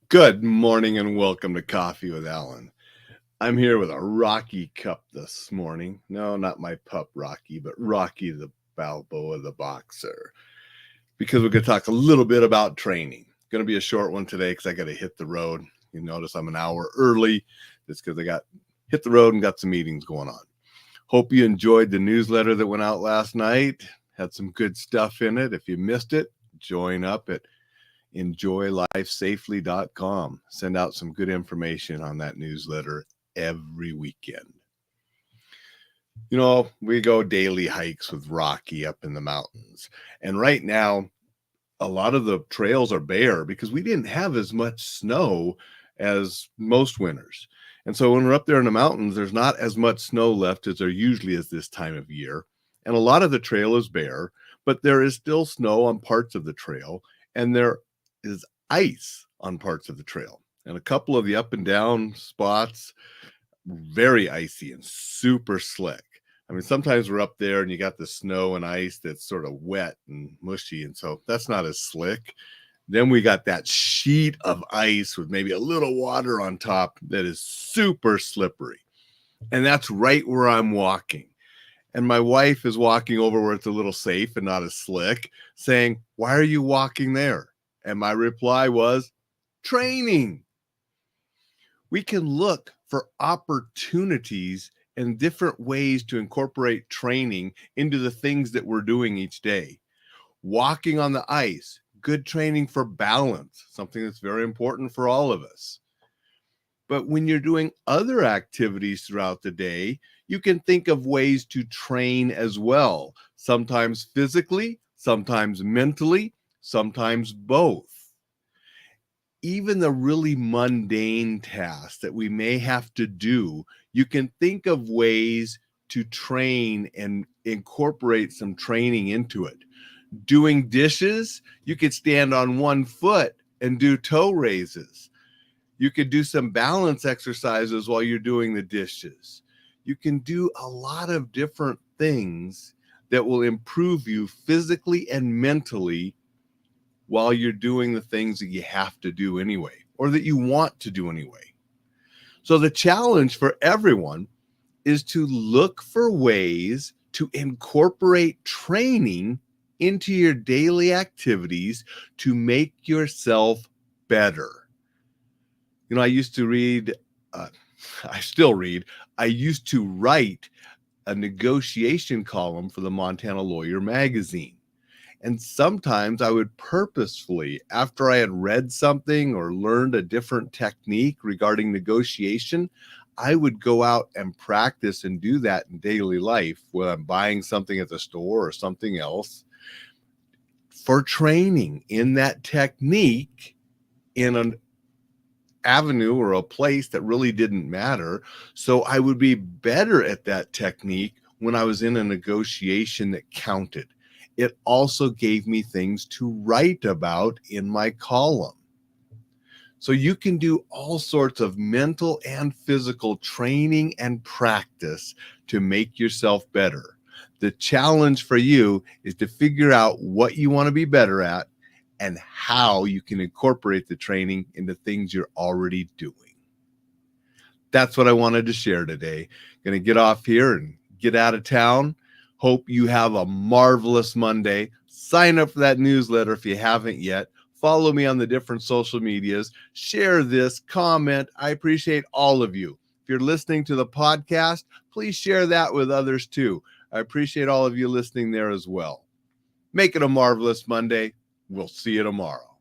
Good morning and welcome to Coffee with Alain. I'm here with a Rocky cup this morning. No, not my pup Rocky, but Rocky the Balboa the boxer. Because we're going to talk a little bit about training. Going to be a short one today because I got to hit the road. You notice I'm an hour early. That's because I got hit the road and got some meetings going on. Hope you enjoyed the newsletter that went out last night. Had some good stuff in it. If you missed it, join up at enjoylifesafely.com. Send out some good information on that newsletter every weekend. You know, we go daily hikes with Rocky up in the mountains. And right now, a lot of the trails are bare because we didn't have as much snow as most winters. And so when we're up there in the mountains, there's not as much snow left as there usually is this time of year. And a lot of the trail is bare, but there is still snow on parts of the trail. And there is ice on parts of the trail. And a couple of the up and down spots, very icy and super slick. I mean, sometimes we're up there and you got the snow and ice that's sort of wet and mushy. And so that's not as slick. Then we got that sheet of ice with maybe a little water on top that is super slippery. And that's right where I'm walking. And my wife is walking over where it's a little safe and not as slick, saying, "Why are you walking there?" And my reply was, training. We can look for opportunities and different ways to incorporate training into the things that we're doing each day. Walking on the ice, good training for balance, something that's very important for all of us. But when you're doing other activities throughout the day, you can think of ways to train as well, sometimes physically, sometimes mentally, sometimes both. Even the really mundane tasks that we may have to do, you can think of ways to train and incorporate some training into it. Doing dishes, you could stand on one foot and do toe raises. You could do some balance exercises while you're doing the dishes. You can do a lot of different things that will improve you physically and mentally while you're doing the things that you have to do anyway, or that you want to do anyway. So the challenge for everyone is to look for ways to incorporate training into your daily activities to make yourself better. You know, I used to read, I still read, I used to write a negotiation column for the Montana Lawyer magazine. And sometimes I would purposefully, after I had read something or learned a different technique regarding negotiation, I would go out and practice and do that in daily life when I'm buying something at the store or something else for training in that technique in an avenue or a place that really didn't matter. So I would be better at that technique when I was in a negotiation that counted. It also gave me things to write about in my column. So you can do all sorts of mental and physical training and practice to make yourself better. The challenge for you is to figure out what you want to be better at and how you can incorporate the training into things you're already doing. That's what I wanted to share today. Going to get off here and get out of town. Hope you have a marvelous Monday. Sign up for that newsletter if you haven't yet. Follow me on the different social medias. Share this, comment. I appreciate all of you. If you're listening to the podcast, please share that with others too. I appreciate all of you listening there as well. Make it a marvelous Monday. We'll see you tomorrow.